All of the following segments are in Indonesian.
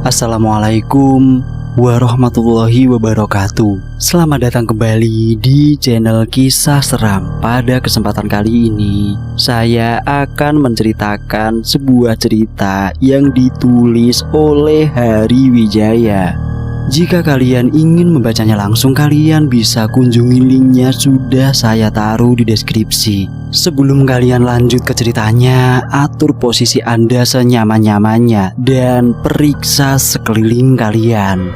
Assalamualaikum warahmatullahi wabarakatuh. Selamat datang kembali di channel Kisah Seram. Pada kesempatan kali ini saya akan menceritakan sebuah cerita yang ditulis oleh Hari Wijaya. Jika kalian ingin membacanya langsung, kalian bisa kunjungi linknya, sudah saya taruh di deskripsi. Sebelum kalian lanjut ke ceritanya, atur posisi Anda senyaman-nyamannya dan periksa sekeliling kalian.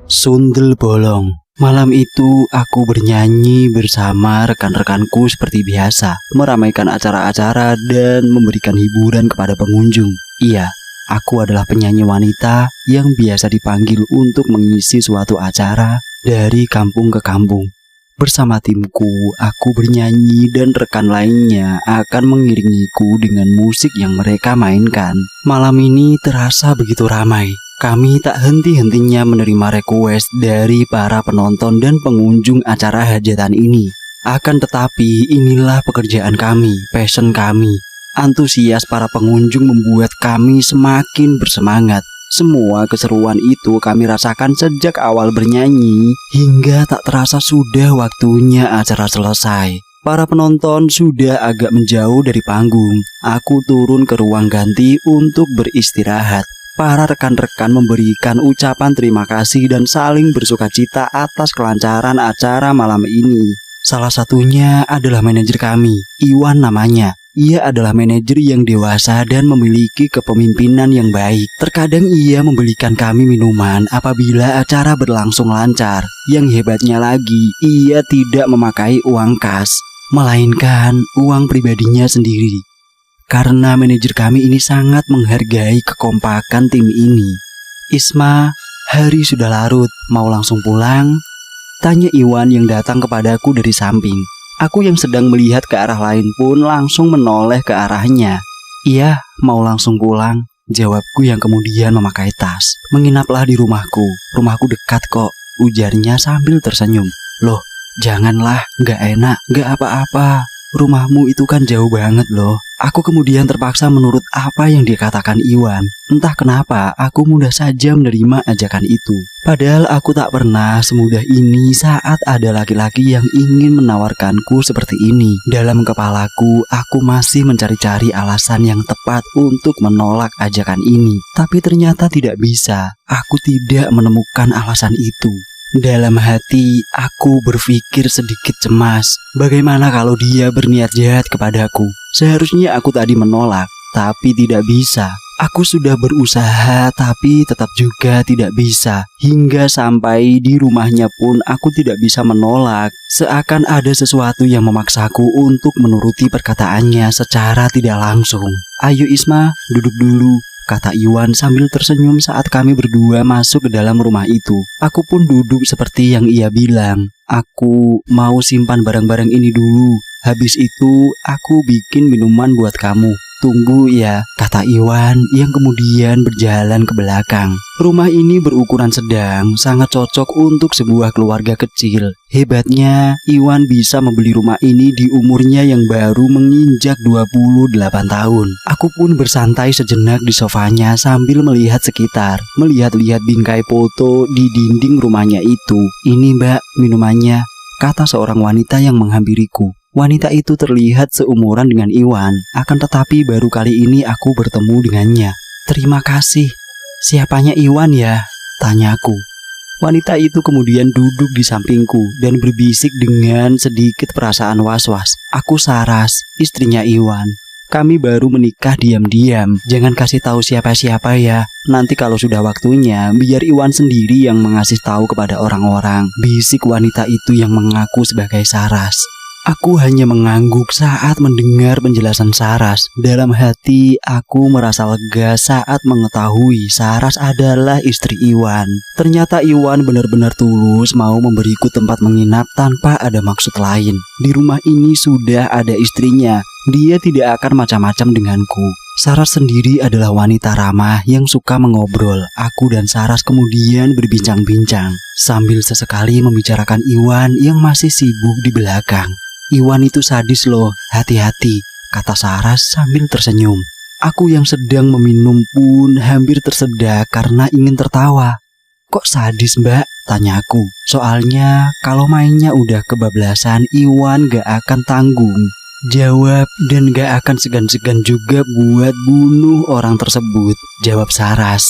Sundel bolong. Malam itu aku bernyanyi bersama rekan-rekanku seperti biasa, meramaikan acara-acara dan memberikan hiburan kepada pengunjung. Iya, aku adalah penyanyi wanita yang biasa dipanggil untuk mengisi suatu acara dari kampung ke kampung. Bersama timku, aku bernyanyi dan rekan lainnya akan mengiringiku dengan musik yang mereka mainkan. Malam ini terasa begitu ramai. Kami tak henti-hentinya menerima request dari para penonton dan pengunjung acara hajatan ini. Akan tetapi inilah pekerjaan kami, passion kami. Antusias para pengunjung membuat kami semakin bersemangat. Semua keseruan itu kami rasakan sejak awal bernyanyi hingga tak terasa sudah waktunya acara selesai. Para penonton sudah agak menjauh dari panggung. Aku turun ke ruang ganti untuk beristirahat. Para rekan-rekan memberikan ucapan terima kasih dan saling bersukacita atas kelancaran acara malam ini. Salah satunya adalah manajer kami, Iwan namanya. Ia adalah manajer yang dewasa dan memiliki kepemimpinan yang baik. Terkadang ia membelikan kami minuman apabila acara berlangsung lancar. Yang hebatnya lagi, ia tidak memakai uang kas, melainkan uang pribadinya sendiri. Karena manajer kami ini sangat menghargai kekompakan tim ini. "Isma, hari sudah larut, mau langsung pulang?" tanya Iwan yang datang kepadaku dari samping. Aku yang sedang melihat ke arah lain pun langsung menoleh ke arahnya. "Iya, mau langsung pulang," jawabku yang kemudian memakai tas. "Menginaplah di rumahku, rumahku dekat kok," ujarnya sambil tersenyum. "Loh, janganlah, gak enak, gak apa-apa. Rumahmu itu kan jauh banget loh." Aku kemudian terpaksa menurut apa yang dikatakan Iwan. Entah kenapa aku mudah saja menerima ajakan itu. Padahal aku tak pernah semudah ini saat ada laki-laki yang ingin menawarkanku seperti ini. Dalam kepalaku, aku masih mencari-cari alasan yang tepat untuk menolak ajakan ini. Tapi ternyata tidak bisa. Aku tidak menemukan alasan itu. Dalam hati, aku berpikir sedikit cemas. Bagaimana kalau dia berniat jahat kepadaku? Seharusnya aku tadi menolak, tapi tidak bisa. Aku sudah berusaha, tapi tetap juga tidak bisa. Hingga sampai di rumahnya pun aku tidak bisa menolak. Seakan ada sesuatu yang memaksaku untuk menuruti perkataannya secara tidak langsung. "Ayo Isma, duduk dulu," kata Iwan sambil tersenyum saat kami berdua masuk ke dalam rumah itu. Aku pun duduk seperti yang ia bilang. "Aku mau simpan barang-barang ini dulu. Habis itu aku bikin minuman buat kamu. Tunggu ya," kata Iwan yang kemudian berjalan ke belakang. Rumah ini berukuran sedang, sangat cocok untuk sebuah keluarga kecil. Hebatnya, Iwan bisa membeli rumah ini di umurnya yang baru menginjak 28 tahun. Aku pun bersantai sejenak di sofanya sambil melihat sekitar, melihat-lihat bingkai foto di dinding rumahnya itu. "Ini Mbak, minumannya," kata seorang wanita yang menghampiriku. Wanita itu terlihat seumuran dengan Iwan, akan tetapi baru kali ini aku bertemu dengannya. "Terima kasih. Siapanya Iwan ya?" tanyaku. Wanita itu kemudian duduk di sampingku dan berbisik dengan sedikit perasaan was-was. "Aku Saras, istrinya Iwan. Kami baru menikah diam-diam. Jangan kasih tahu siapa-siapa ya. Nanti kalau sudah waktunya, biar Iwan sendiri yang mengasih tahu kepada orang-orang," bisik wanita itu yang mengaku sebagai Saras. Aku hanya mengangguk saat mendengar penjelasan Saras. Dalam hati, aku merasa lega saat mengetahui Saras adalah istri Iwan. Ternyata Iwan benar-benar tulus mau memberiku tempat menginap tanpa ada maksud lain. Di rumah ini sudah ada istrinya. Dia tidak akan macam-macam denganku. Saras sendiri adalah wanita ramah yang suka mengobrol. Aku dan Saras kemudian berbincang-bincang sambil sesekali membicarakan Iwan yang masih sibuk di belakang. "Iwan itu sadis loh, hati-hati," kata Saras sambil tersenyum. Aku yang sedang meminum pun hampir tersedak karena ingin tertawa. Kok sadis mbak? Tanyaku. Soalnya kalau mainnya udah kebablasan, Iwan gak akan tanggung jawab dan gak akan segan-segan juga buat bunuh orang tersebut, jawab Saras.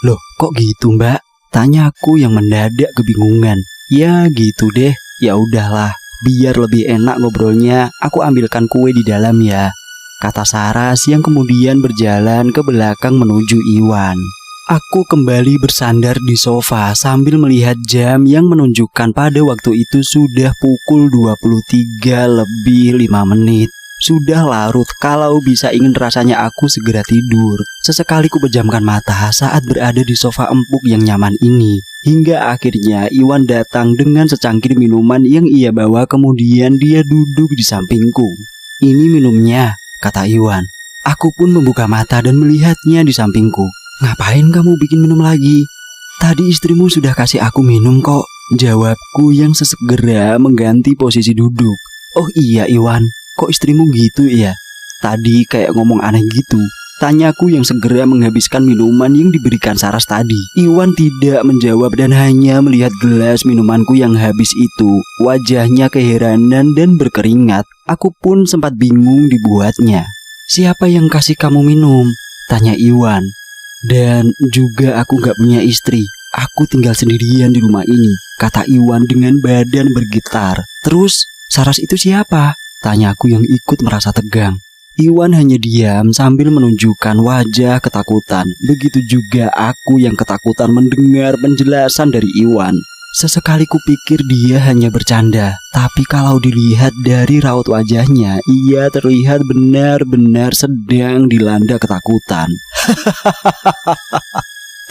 Loh kok gitu mbak? Tanyaku yang mendadak kebingungan. Ya gitu deh, ya udahlah, biar lebih enak ngobrolnya, aku ambilkan kue di dalam ya, kata Saras yang kemudian berjalan ke belakang menuju Iwan. Aku kembali bersandar di sofa sambil melihat jam yang menunjukkan pada waktu itu sudah pukul 23 lebih 5 menit. Sudah larut, kalau bisa ingin rasanya aku segera tidur. Sesekali ku pejamkan mata saat berada di sofa empuk yang nyaman ini. Hingga akhirnya Iwan datang dengan secangkir minuman yang ia bawa, kemudian dia duduk di sampingku. Ini minumnya, kata Iwan. Aku pun membuka mata dan melihatnya di sampingku. Ngapain kamu bikin minum lagi? Tadi istrimu sudah kasih aku minum kok, jawabku yang sesegera mengganti posisi duduk. Oh iya Iwan, kok istrimu gitu ya? Tadi kayak ngomong aneh gitu, tanyaku yang segera menghabiskan minuman yang diberikan Saras tadi. Iwan tidak menjawab dan hanya melihat gelas minumanku yang habis itu. Wajahnya keheranan dan berkeringat. Aku pun sempat bingung dibuatnya. Siapa yang kasih kamu minum? Tanya Iwan. Dan juga aku gak punya istri. Aku tinggal sendirian di rumah ini, kata Iwan dengan badan bergetar. Terus, Saras itu siapa? Tanyaku yang ikut merasa tegang. Iwan hanya diam sambil menunjukkan wajah ketakutan. Begitu juga aku yang ketakutan mendengar penjelasan dari Iwan. Sesekali kupikir dia hanya bercanda, tapi kalau dilihat dari raut wajahnya, ia terlihat benar-benar sedang dilanda ketakutan.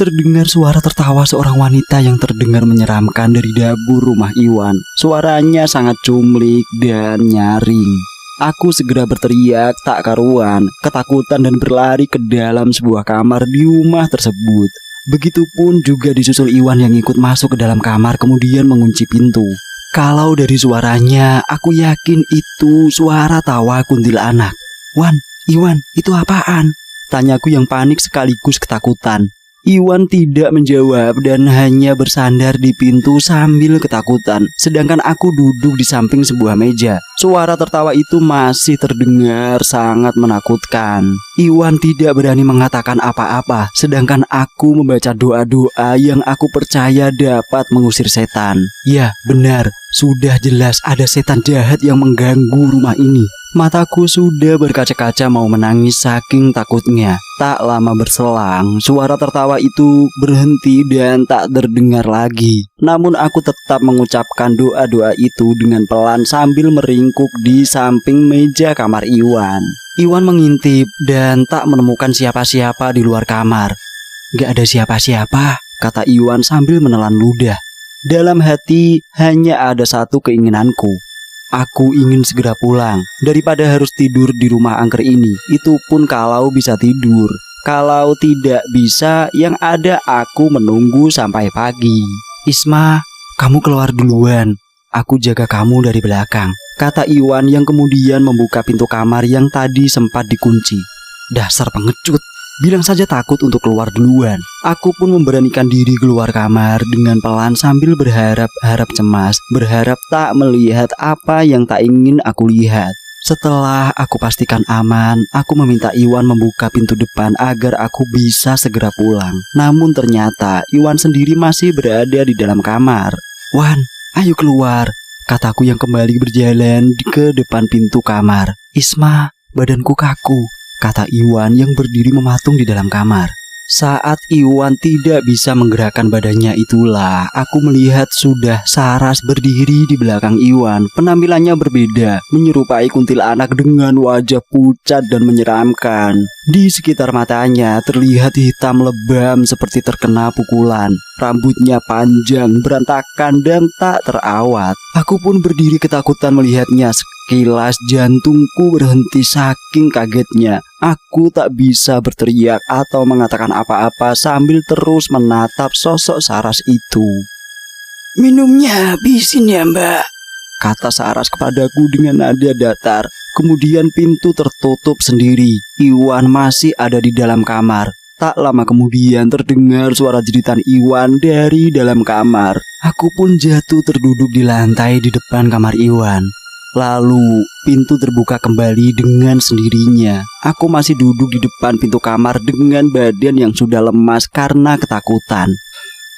Terdengar suara tertawa seorang wanita yang terdengar menyeramkan dari dapur rumah Iwan. Suaranya sangat cumlik dan nyaring. Aku segera berteriak tak karuan, ketakutan dan berlari ke dalam sebuah kamar di rumah tersebut. Begitupun juga disusul Iwan yang ikut masuk ke dalam kamar kemudian mengunci pintu. Kalau dari suaranya, aku yakin itu suara tawa kuntilanak. Wan, Iwan, itu apaan? Tanyaku yang panik sekaligus ketakutan. Iwan tidak menjawab dan hanya bersandar di pintu sambil ketakutan. Sedangkan aku duduk di samping sebuah meja. Suara tertawa itu masih terdengar sangat menakutkan. Iwan tidak berani mengatakan apa-apa, sedangkan aku membaca doa-doa yang aku percaya dapat mengusir setan. Ya, benar, sudah jelas ada setan jahat yang mengganggu rumah ini. Mataku sudah berkaca-kaca mau menangis saking takutnya. Tak lama berselang, suara tertawa itu berhenti dan tak terdengar lagi. Namun aku tetap mengucapkan doa-doa itu dengan pelan sambil meringkuk di samping meja kamar Iwan. Iwan mengintip dan tak menemukan siapa-siapa di luar kamar. Gak ada siapa-siapa, kata Iwan sambil menelan ludah. Dalam hati hanya ada satu keinginanku. Aku ingin segera pulang daripada harus tidur di rumah angker ini. Itu pun kalau bisa tidur. Kalau tidak bisa, yang ada aku menunggu sampai pagi. Isma, kamu keluar duluan. Aku jaga kamu dari belakang, kata Iwan yang kemudian membuka pintu kamar yang tadi sempat dikunci. Dasar pengecut. Bilang saja takut untuk keluar duluan. Aku pun memberanikan diri keluar kamar dengan pelan sambil berharap-harap cemas. Berharap tak melihat apa yang tak ingin aku lihat. Setelah aku pastikan aman, aku meminta Iwan membuka pintu depan agar aku bisa segera pulang. Namun ternyata Iwan sendiri masih berada di dalam kamar. Wan, ayo keluar, kataku yang kembali berjalan ke depan pintu kamar. Isma, badanku kaku, kata Iwan yang berdiri mematung di dalam kamar. Saat Iwan tidak bisa menggerakkan badannya itulah aku melihat sudah Saras berdiri di belakang Iwan. Penampilannya berbeda, menyerupai kuntilanak dengan wajah pucat dan menyeramkan. Di sekitar matanya terlihat hitam lebam seperti terkena pukulan. Rambutnya panjang, berantakan dan tak terawat. Aku pun berdiri ketakutan melihatnya. Sekilas jantungku berhenti saking kagetnya. Aku tak bisa berteriak atau mengatakan apa-apa sambil terus menatap sosok Saras itu. Minumnya habisin ya mbak, kata Saras kepadaku dengan nada datar. Kemudian pintu tertutup sendiri. Iwan masih ada di dalam kamar. Tak lama kemudian terdengar suara jeritan Iwan dari dalam kamar. Aku pun jatuh terduduk di lantai di depan kamar Iwan. Lalu pintu terbuka kembali dengan sendirinya. Aku masih duduk di depan pintu kamar dengan badan yang sudah lemas karena ketakutan.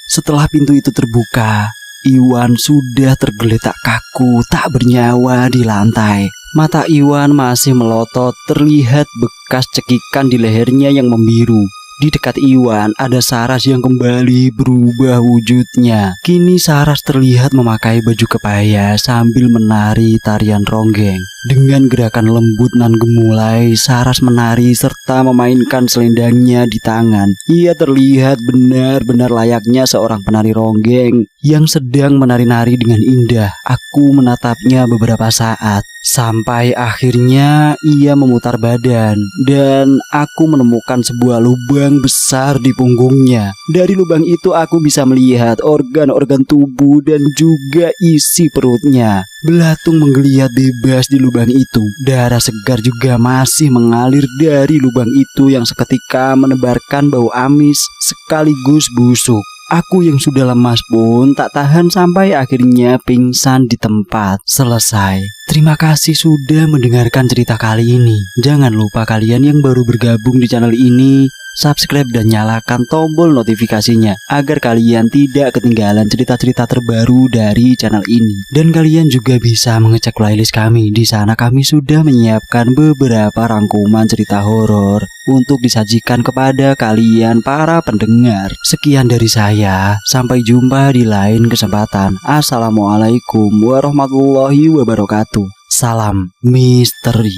Setelah pintu itu terbuka, Iwan sudah tergeletak kaku tak bernyawa di lantai. Mata Iwan masih melotot, terlihat bekas cekikan di lehernya yang membiru. Di dekat Iwan ada Saras yang kembali berubah wujudnya. Kini Saras terlihat memakai baju kebaya sambil menari tarian ronggeng. Dengan gerakan lembut nan gemulai, Saras menari serta memainkan selendangnya di tangan. Ia terlihat benar-benar layaknya seorang penari ronggeng yang sedang menari-nari dengan indah. Aku menatapnya beberapa saat. Sampai akhirnya ia memutar badan dan aku menemukan sebuah lubang besar di punggungnya. Dari lubang itu aku bisa melihat organ-organ tubuh dan juga isi perutnya. Belatung menggeliat bebas di lubang itu. Darah segar juga masih mengalir dari lubang itu yang seketika menebarkan bau amis sekaligus busuk. Aku yang sudah lemas pun tak tahan sampai akhirnya pingsan di tempat. Selesai. Terima kasih sudah mendengarkan cerita kali ini. Jangan lupa kalian yang baru bergabung di channel ini, subscribe dan nyalakan tombol notifikasinya agar kalian tidak ketinggalan cerita-cerita terbaru dari channel ini. Dan kalian juga bisa mengecek playlist kami. Di sana kami sudah menyiapkan beberapa rangkuman cerita horor untuk disajikan kepada kalian para pendengar. Sekian dari saya, sampai jumpa di lain kesempatan. Assalamualaikum warahmatullahi wabarakatuh. Salam misteri.